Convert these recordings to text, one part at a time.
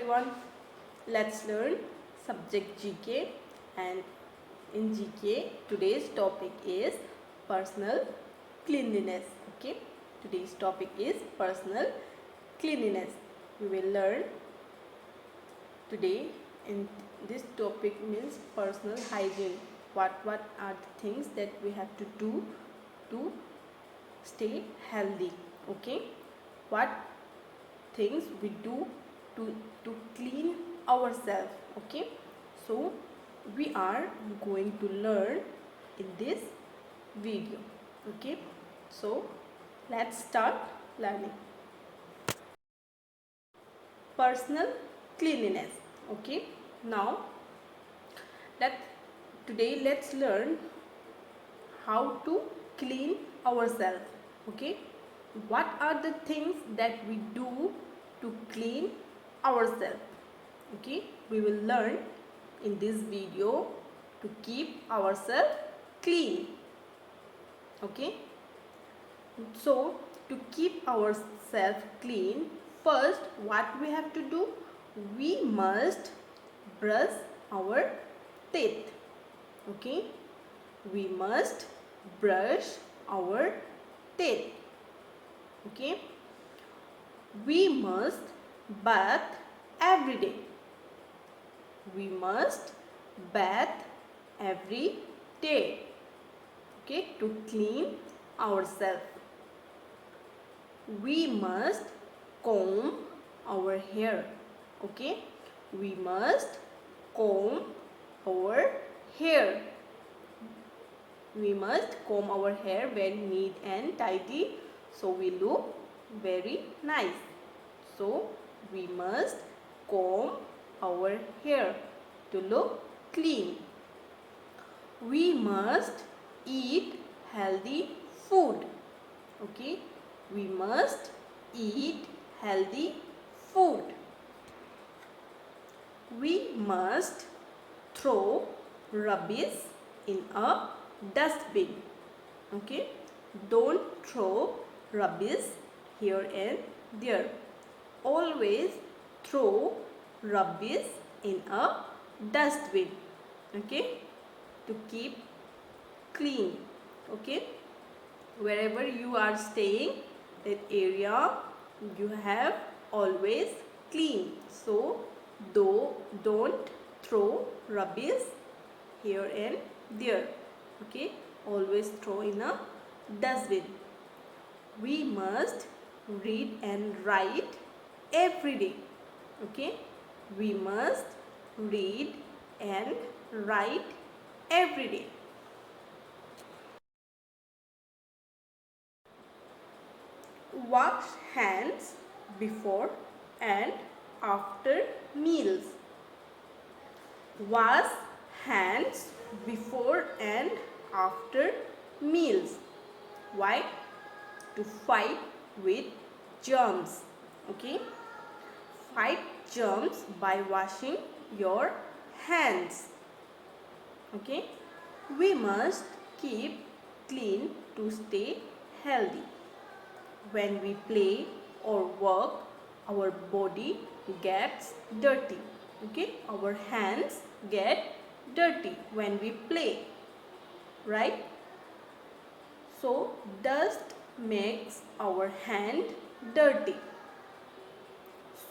everyone. Let's learn subject GK, and in GK today's topic is personal cleanliness. Okay, today's topic is personal cleanliness. We will learn today in this topic means personal hygiene. What are the things that we have to do to stay healthy? Okay, what things we do to clean ourselves. Okay, so we are going to learn in this video. Okay, so let's start learning. Personal cleanliness. Okay, now today let's learn how to clean ourselves. Okay, what are the things that we do to clean ourselves? Okay, we will learn in this video to keep ourselves clean. Okay, so to keep ourselves clean, first what we have to do, we must brush our teeth. Okay, we must brush our teeth. Okay, we must bath every day. We must bath every day. Okay, to clean ourselves. We must comb our hair. Okay, we must comb our hair. We must comb our hair very neat and tidy, so we look very nice. So we must comb our hair to look clean. We must eat healthy food. Okay, we must eat healthy food. We must throw rubbish in a dustbin. Okay, don't throw rubbish here and there. Always throw rubbish in a dustbin. Okay, to keep clean. Okay, wherever you are staying, that area you have always clean. So don't throw rubbish here and there. Okay, always throw in a dustbin. We must read and write every day. Okay, we must read and write every day. Wash hands before and after meals. Wash hands before and after meals. Why? To fight with germs. Okay, fight germs by washing your hands. Okay, we must keep clean to stay healthy. When we play or work, our body gets dirty. Okay, our hands get dirty when we play, right? So dust makes our hand dirty.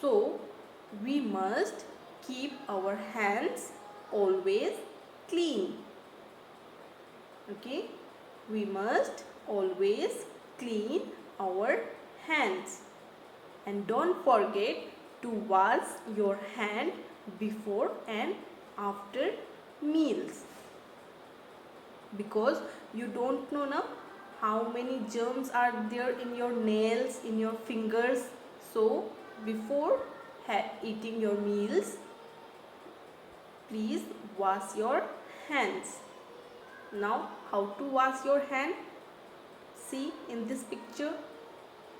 So we must keep our hands always clean. Okay, we must always clean our hands, and don't forget to wash your hand before and after meals, because you don't know now how many germs are there in your nails, in your fingers. So before eating your meals, please wash your hands. Now how to wash your hand? See in this picture.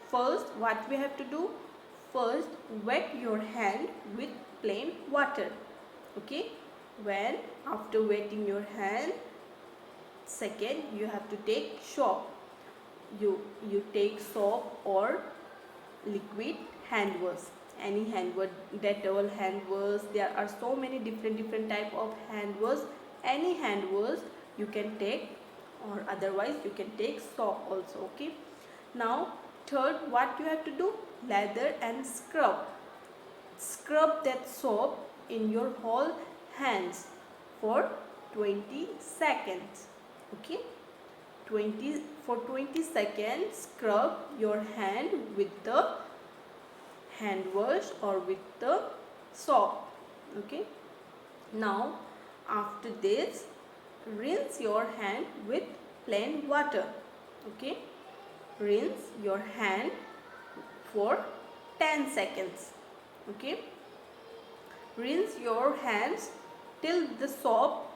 First, what we have to do? First, wet your hand with plain water. Okay, when after wetting your hand, second you have to take soap. You take soap or liquid hand wash. any hand wash, Dettol hand wash. There are so many different type of hand wash. Any hand wash you can take, or otherwise you can take soap also. Okay, now third, what you have to do, lather and scrub that soap in your whole hands for 20 seconds. Okay, 20 seconds scrub your hand with the hand wash or with the soap. Okay, now after this, rinse your hand with plain water. Okay, rinse your hand for 10 seconds. Okay, rinse your hands till the soap,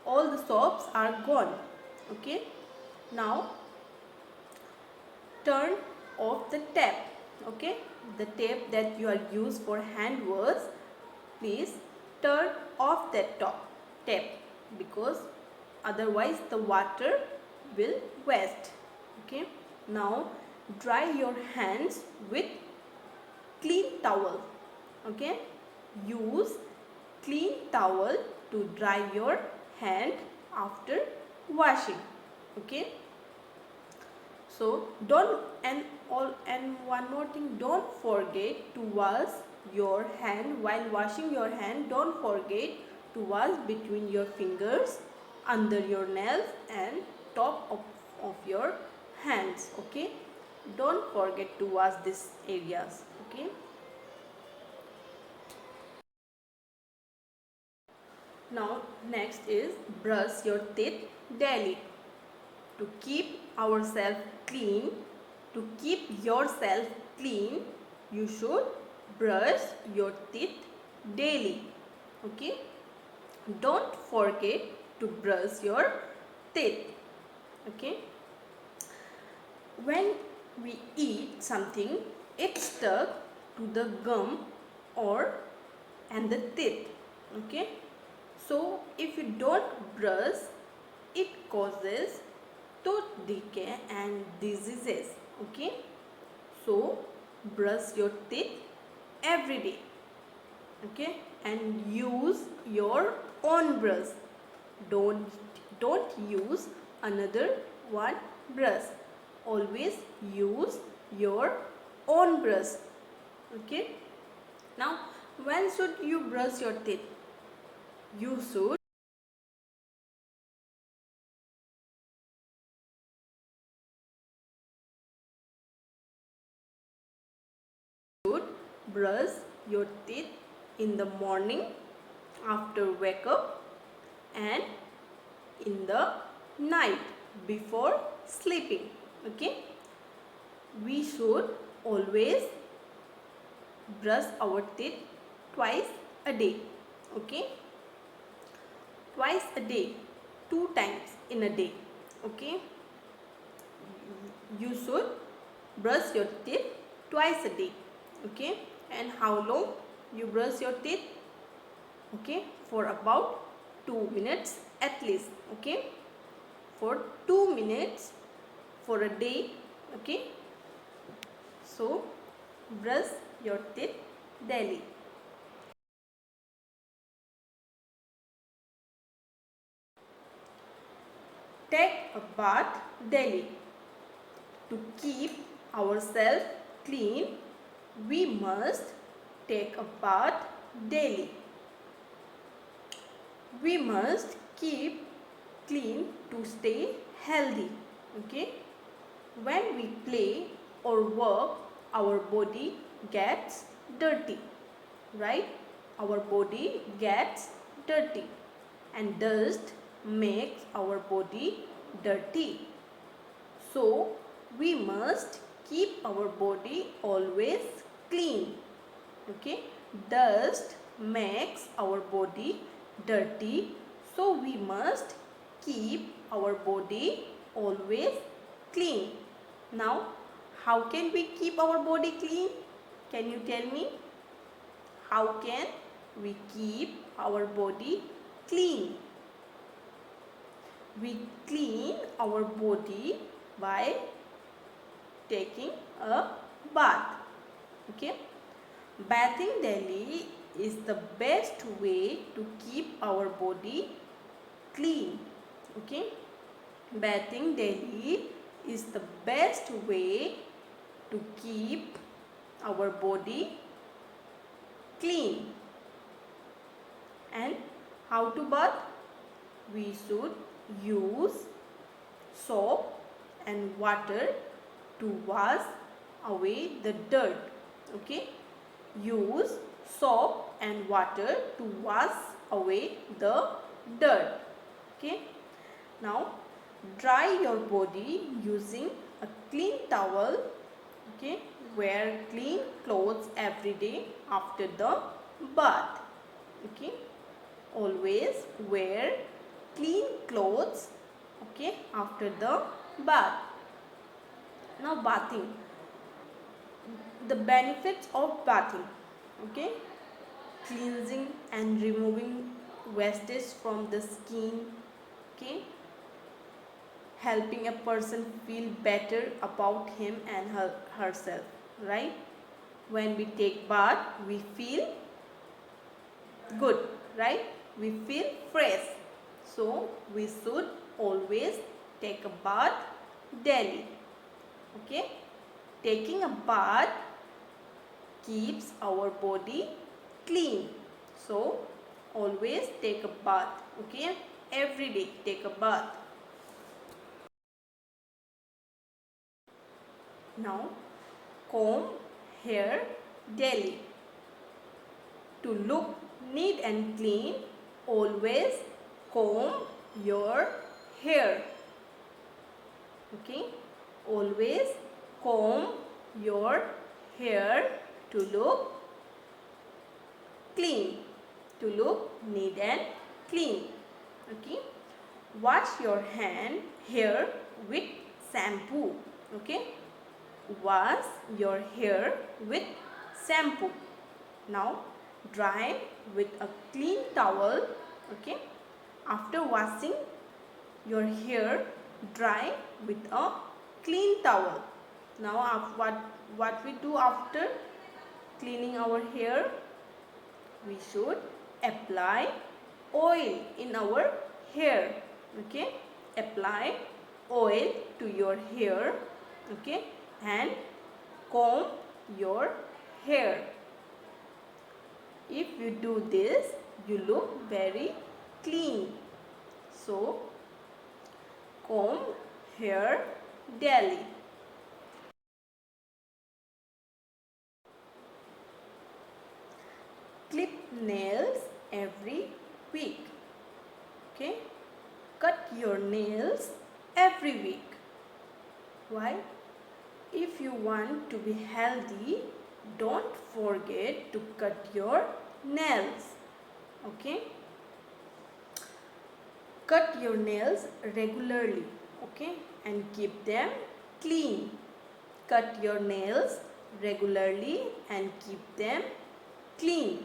all the soaps are gone. Okay, now turn off the tap. Okay, the tap that you are used for hand wash, please turn off that tap, because otherwise the water will waste. Okay, now dry your hands with clean towel. Okay, use clean towel to dry your hand after washing. Okay, so don't, and one more thing, don't forget to wash your hand. While washing your hand, don't forget to wash between your fingers, under your nails and top of your hands. Okay, don't forget to wash these areas. Okay, now next is brush your teeth daily. To keep ourselves clean, to keep yourself clean, you should brush your teeth daily. Okay, don't forget to brush your teeth. Okay, when we eat something, it's stuck to the gum or and the teeth. Okay, so if you don't brush, it causes tooth decay and diseases. Okay, so brush your teeth every day. Okay, and use your own brush. Don't use another one brush. Always use your own brush. Okay, now when should you brush your teeth? You should brush your teeth in the morning after wake up, and in the night before sleeping. Okay, we should always brush our teeth twice a day. Okay, twice a day, 2 times in a day. Okay, you should brush your teeth twice a day. Okay, and how long you brush your teeth? Okay, for about 2 minutes at least. Okay, for 2 minutes for a day. Okay, so brush your teeth daily. Take a bath daily. To keep ourselves clean, we must take a bath daily. We must keep clean to stay healthy. Okay, when we play or work, our body gets dirty, right? Our body gets dirty, and dust makes our body dirty. So we must keep our body always clean. Okay, dust makes our body dirty, so we must keep our body always clean. Now, how can we keep our body clean? Can you tell me? How can we keep our body clean? We clean our body by taking a bath. Okay, Bathing daily is the best way to keep our body clean. Okay, bathing daily is the best way to keep our body clean. And how to bath? We should use soap and water to wash away the dirt. Okay, use soap and water to wash away the dirt. Okay, now dry your body using a clean towel. Okay, wear clean clothes every day after the bath. Okay, always wear clean clothes, okay, after the bath. Now bathing, the benefits of bathing. Okay, cleansing and removing wastage from the skin. Okay, helping a person feel better about him and herself, right? When we take bath, we feel good, right? We feel fresh. So we should always take a bath daily. Okay, taking a bath keeps our body clean. So always take a bath. Okay, every day take a bath. Now comb hair daily. To look neat and clean, always comb your hair. Okay, always comb your hair to look clean, to look neat and clean. Okay, wash your hair with shampoo. Okay, wash your hair with shampoo. Now dry with a clean towel. Okay, after washing your hair, dry with a clean towel. Now what we do after cleaning our hair? We should apply oil in our hair. Okay, apply oil to your hair. Okay, and comb your hair. If you do this, you look very clean. So comb hair daily. Clip nails every week. Okay, cut your nails every week. Why? If you want to be healthy, don't forget to cut your nails. Okay, cut your nails regularly. Okay, and keep them clean. Cut your nails regularly and keep them clean.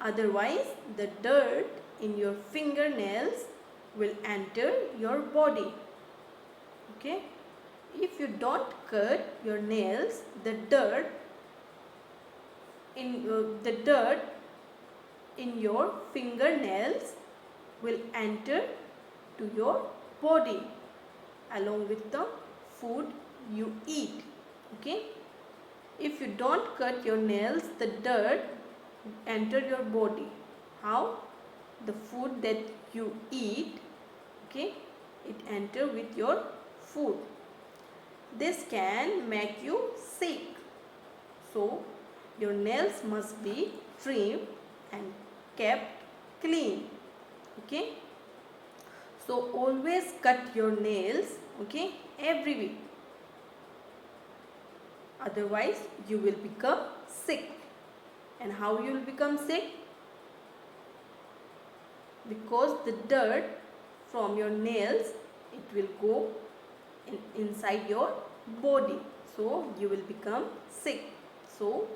Otherwise, the dirt in your fingernails will enter your body. Okay, if you don't cut your nails, the dirt in your fingernails will enter to your body along with the food you eat. Okay, if you don't cut your nails, the dirt enter your body. How? The food that you eat, okay, it enter with your food. This can make you sick. So your nails must be trimmed and kept clean. Okay, so always cut your nails, okay, every week. Otherwise you will become sick. And how you will become sick? Because the dirt from your nails, it will go inside your body. So you will become sick. So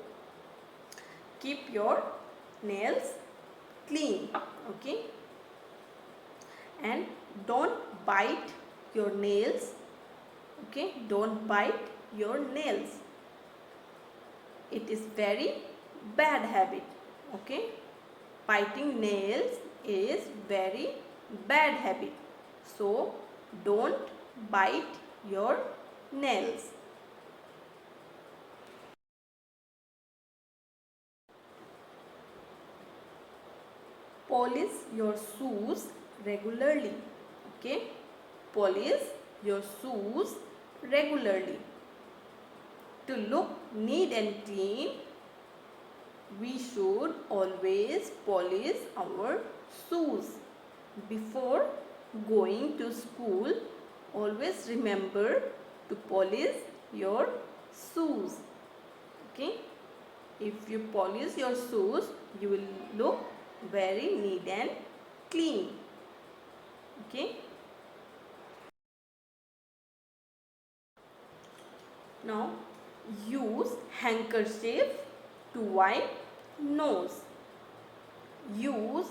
keep your nails clean. Okay, and don't bite your nails. Okay, don't bite your nails. It is very bad habit. Okay, biting nails is very bad habit, so don't bite your nails. Polish your shoes regularly. Okay, polish your shoes regularly. To look neat and clean, we should always polish our shoes. Before going to school, always remember to polish your shoes. Okay, if you polish your shoes, you will look very neat and clean. Okay, now use handkerchief to wipe nose. Use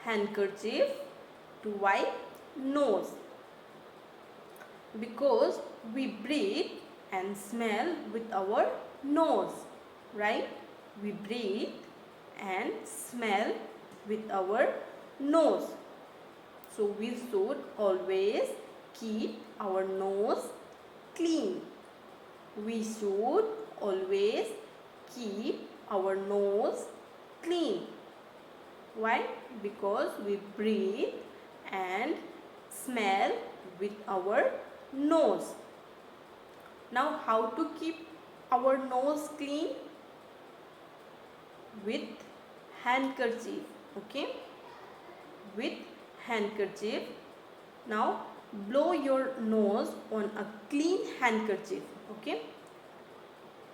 handkerchief to wipe nose, because we breathe and smell with our nose, right? We breathe and smell with our nose, so we should always keep our nose clean. We should always keep our nose clean. Why? Because we breathe and smell with our nose. Now, how to keep our nose clean? With handkerchief. Okay, with handkerchief. Now blow your nose on a clean handkerchief. Okay,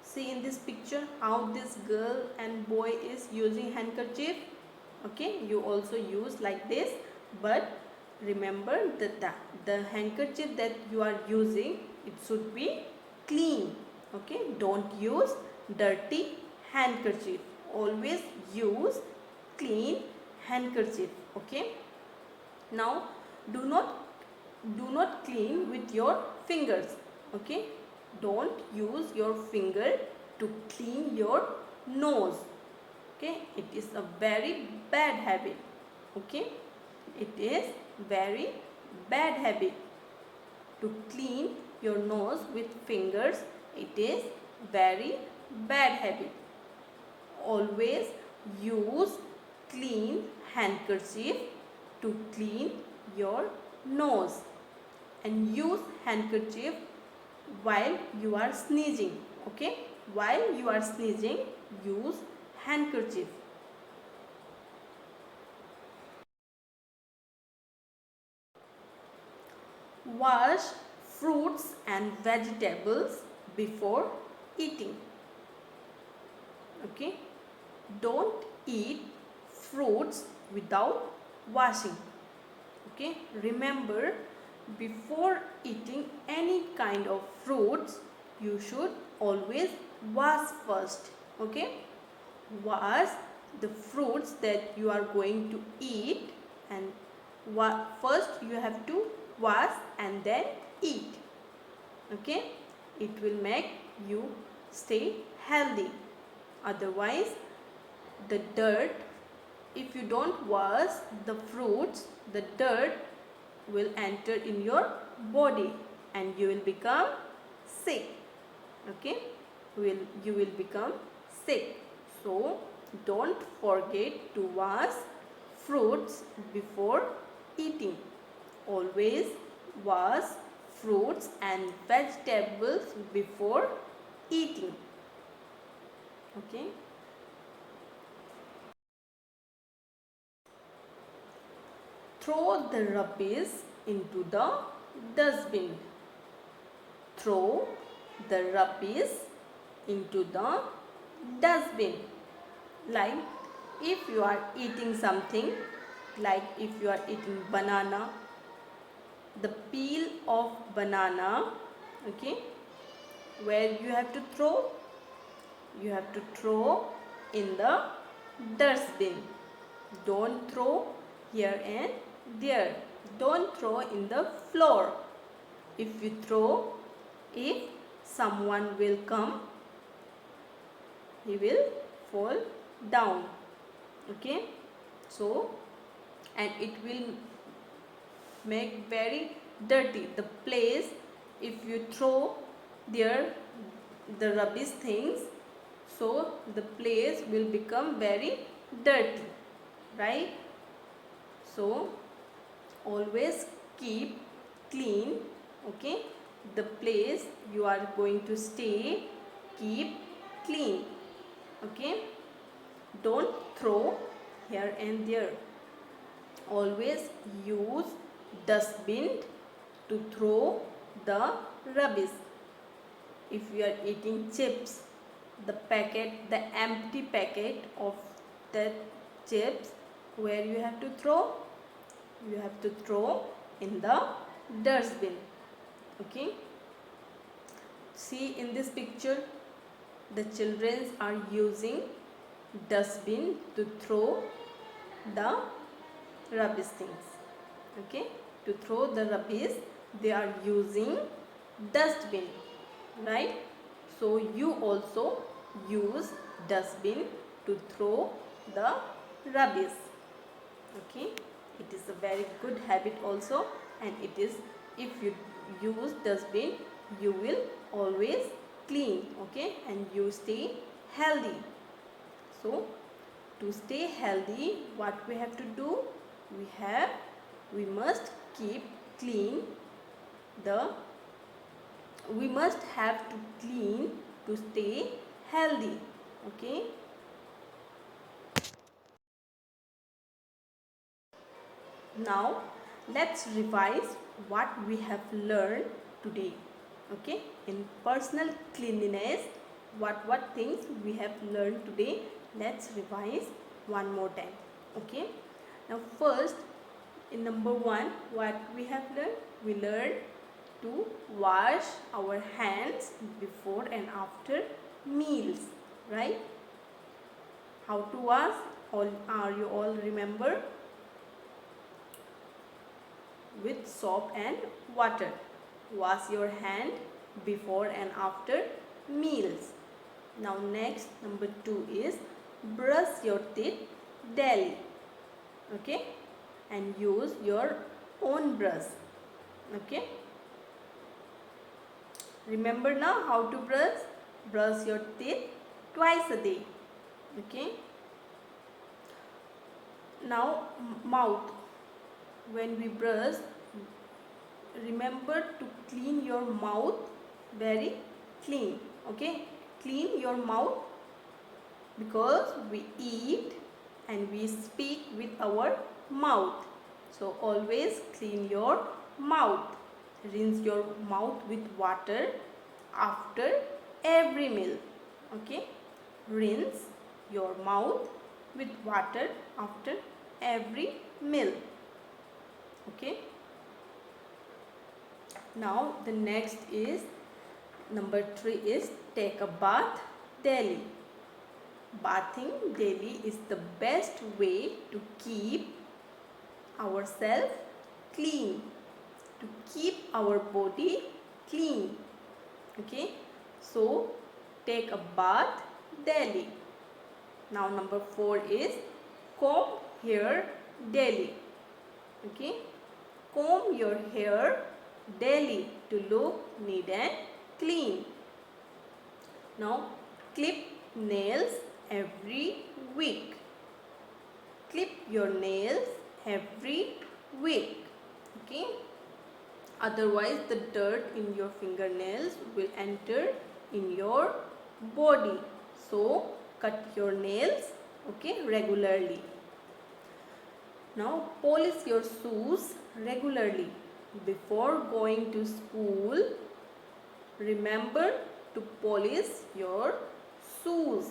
see in this picture how this girl and boy is using handkerchief. Okay, you also use like this, but remember that the handkerchief that you are using, it should be clean. Okay, don't use dirty handkerchief. Always use clean handkerchief. Okay, now do not clean with your fingers. Okay, don't use your finger to clean your nose. Okay, it is a very bad habit. Okay, it is very bad habit to clean your nose with fingers. It is very bad habit. Always use clean handkerchief to clean your nose, and use handkerchief while you are sneezing. Okay, while you are sneezing, use handkerchief. Wash fruits and vegetables before eating. Okay, don't eat fruits without washing. Okay, remember, before eating any kind of fruits, you should always wash first. Okay, wash the fruits that you are going to eat, and first you have to wash and then eat. Okay, it will make you stay healthy. Otherwise, the dirt, if you don't wash the fruits, the dirt will enter in your body and you will become sick. Okay, you will become sick. So don't forget to wash fruits before eating. Always wash fruits and vegetables before eating. Okay, throw the rubbish into the dustbin. Throw the rubbish into the dustbin. Like if you are eating something, like if you are eating banana, the peel of banana, okay, where you have to throw? You have to throw in the dustbin. Don't throw here and there. Don't throw in the floor. If you throw, if someone will come, he will fall down. Okay, so and it will make very dirty the place. If you throw there the rubbish things, so the place will become very dirty, right? So always keep clean. Okay, the place you are going to stay, keep clean. Okay, don't throw here and there. Always use dustbin to throw the rubbish. If you are eating chips, the packet, the empty packet of that chips, where you have to throw? You have to throw in the dustbin. Okay, see in this picture, the children are using dustbin to throw the rubbish things. Okay, to throw the rubbish they are using dustbin, right? So you also use dustbin to throw the rubbish. Okay, it is a very good habit also, and it is, if you use dustbin you will always clean. Okay, and you stay healthy. So to stay healthy, what we have to do? We must keep clean we must have to clean to stay healthy. Okay, now let's revise what we have learned today. Okay, in personal cleanliness, what things we have learned today, let's revise one more time. Okay, now first, in number 1, what we have learned? We learned to wash our hands before and after meals, right? How to wash? Are you all remember? With soap and water. Wash your hand before and after meals. Now next, number 2 is brush your teeth daily. Okay, and use your own brush. Okay, remember now how to brush? Brush your teeth twice a day. Okay, now mouth. When we brush, remember to clean your mouth very clean. Okay, clean your mouth, because we eat and we speak with our mouth. So always clean your mouth. Rinse your mouth with water after every meal. Okay, rinse your mouth with water after every meal. Okay, now the next is number 3 is take a bath daily. Bathing daily is the best way to keep ourselves clean, to keep our body clean. Okay, so take a bath daily. Now number 4 is comb hair daily. Okay, comb your hair daily to look neat and clean. Now clip nails every week. Clip your nails every week. Okay, otherwise the dirt in your fingernails will enter in your body. So cut your nails, okay, regularly. Now polish your shoes regularly. Before going to school, remember to polish your shoes.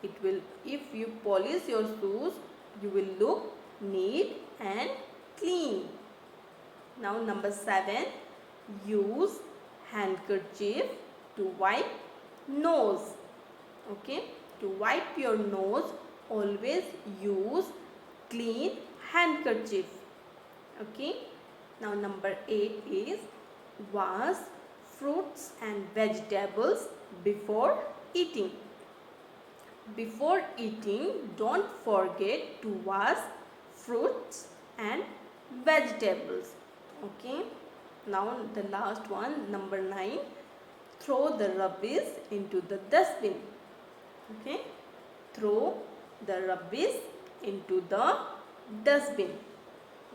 If you polish your shoes, you will look neat and clean. Now number 7, use handkerchief to wipe nose. Okay, to wipe your nose, always use clean handkerchief. Okay, now number 8 is wash fruits and vegetables before eating. before eating, don't forget to wash fruits and vegetables. Okay. Now the last one, number 9. Throw the rubbish into the dustbin. Okay. Throw the rubbish into the dustbin.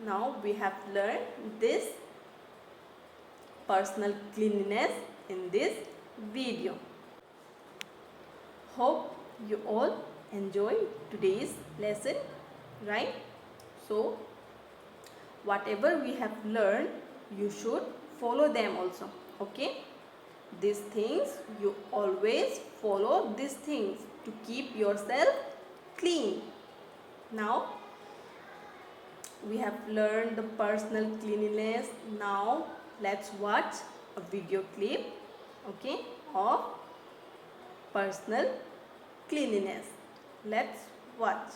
Now we have learned this personal cleanliness in this video. Hope you all enjoy today's lesson, right? So whatever we have learned, you should follow them also. Okay. These things, you always follow these things to keep yourself clean. Now we have learned the personal cleanliness. Now let's watch a video clip, okay, of personal cleanliness. Let's watch.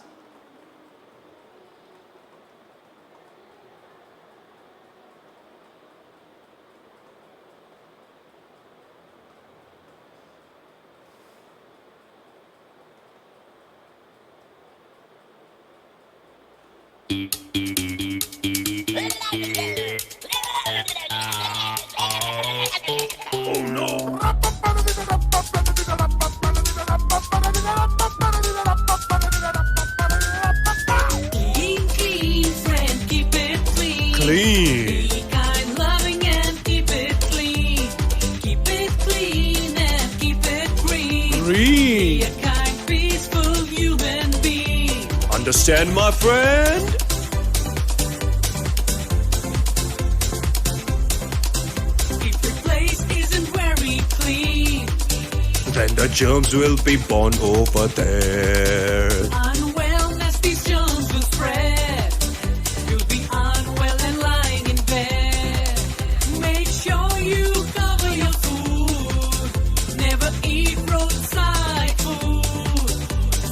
Oh no! Clean, clean, friend, keep it clean. Clean. Be kind, loving, and keep it clean. Keep it clean and keep it green. Be Green. a kind, peaceful human being. Understand, my friend? If your place isn't very clean, Then the germs will be born over there. unwellness, these germs will spread. You'll be unwell and lying in bed. Make sure you cover your food. Never eat roadside food.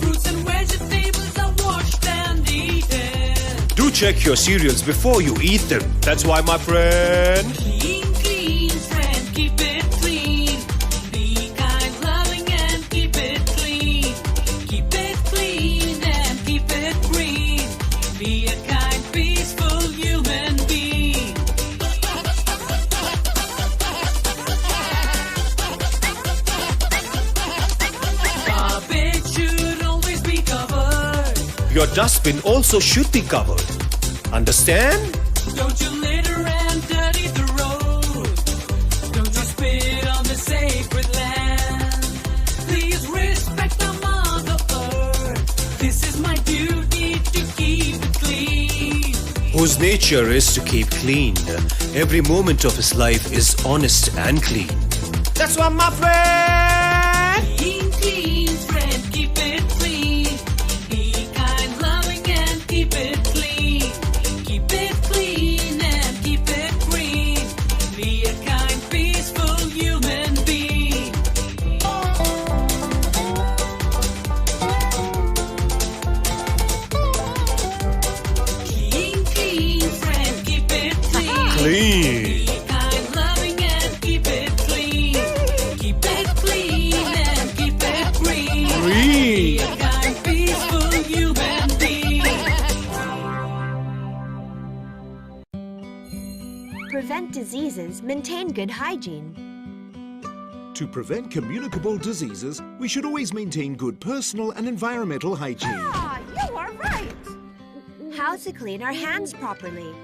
Fruits and vegetables are washed and eaten. Do check your cereals before you eat them. That's why, my friend. Clean, clean, friend, keep it clean. Be kind, loving, and keep it clean. Keep it clean and keep it green. Be a kind, peaceful human being. Garbage should always be covered. Your dustbin also should be covered. Understand? Don't you litter and dirty the road. Don't you spit on the sacred land. Please respect the Mother Earth. This is my duty to keep it clean. Whose nature is to keep clean. Every moment of his life is honest and clean. That's why, my friend. Clean, clean, friend, keep it clean. Be kind, loving, and keep it clean. Keep it clean and keep it green. Be a kind, peaceful human being. Clean, clean, friend, keep it clean. Clean. Be kind, loving, and keep it clean. Keep it clean and keep it green. Be Green. a kind, peaceful human being. Prevent diseases, maintain good hygiene. To prevent communicable diseases, we should always maintain good personal and environmental hygiene. Ah, you are right. How to clean our hands properly.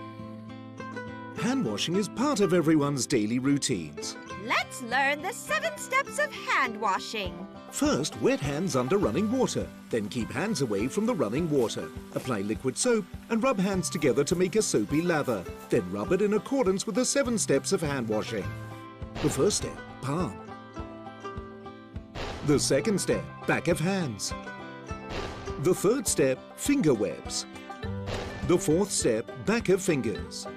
Hand washing is part of everyone's daily routines. Let's learn the 7 steps of hand washing. First, wet hands under running water. Then keep hands away from the running water. Apply liquid soap and rub hands together to make a soapy lather. Then rub it in accordance with the 7 steps of hand washing. The first step, palm. The second step, back of hands. The third step, finger webs. The fourth step, back of fingers.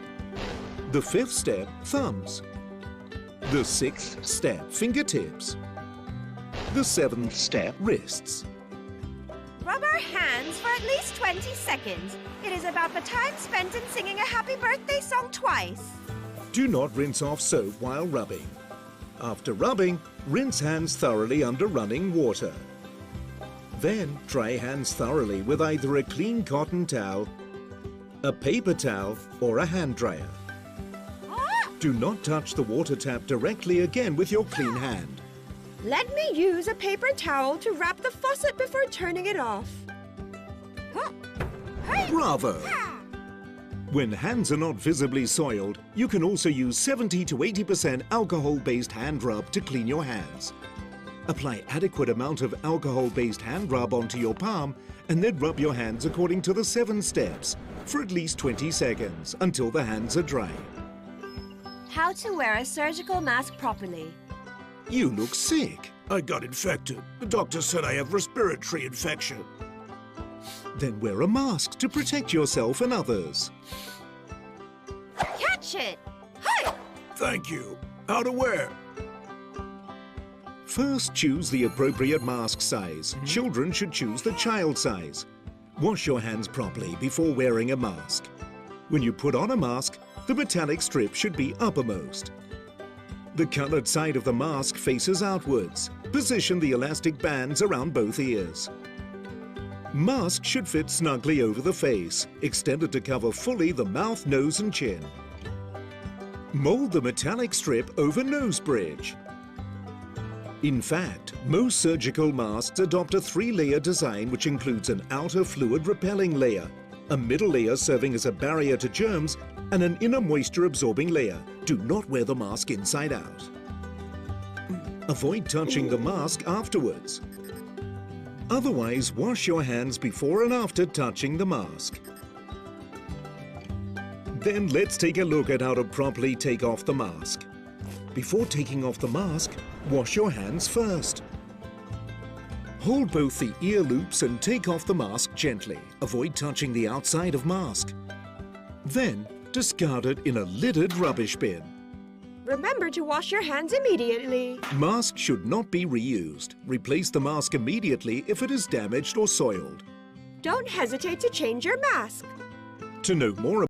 The fifth step, thumbs. The sixth step, fingertips. The seventh step, wrists. Rub our hands for at least 20 seconds. It is about the time spent in singing a happy birthday song twice. Do not rinse off soap while rubbing. After rubbing, rinse hands thoroughly under running water. Then dry hands thoroughly with either a clean cotton towel, a paper towel, or a hand dryer. Do not touch the water tap directly again with your clean hand. Let me use a paper towel to wrap the faucet before turning it off. Bravo! When hands are not visibly soiled, you can also use 70 to 80% alcohol-based hand rub to clean your hands. Apply adequate amount of alcohol-based hand rub onto your palm and then rub your hands according to the 7 steps for at least 20 seconds until the hands are dry. How to wear a surgical mask properly. You look sick. I got infected. The doctor said I have respiratory infection. Then wear a mask to protect yourself and others. Catch it! Hi! Thank you. How to wear? First, choose the appropriate mask size. Children should choose the child size. Wash your hands properly before wearing a mask. When you put on a mask, the metallic strip should be uppermost. The colored side of the mask faces outwards. Position the elastic bands around both ears. Mask should fit snugly over the face, extended to cover fully the mouth, nose and chin. Mold the metallic strip over nose bridge. In fact, most surgical masks adopt a 3-layer design which includes an outer fluid-repelling layer, a middle layer serving as a barrier to germs, and an inner moisture-absorbing layer. Do not wear the mask inside out. Avoid touching the mask afterwards. Otherwise, wash your hands before and after touching the mask. Then let's take a look at how to properly take off the mask. Before taking off the mask, wash your hands first. Hold both the ear loops and take off the mask gently. Avoid touching the outside of mask. Then, discard it in a lidded rubbish bin. Remember to wash your hands immediately. Mask should not be reused. Replace the mask immediately if it is damaged or soiled. Don't hesitate to change your mask. To know more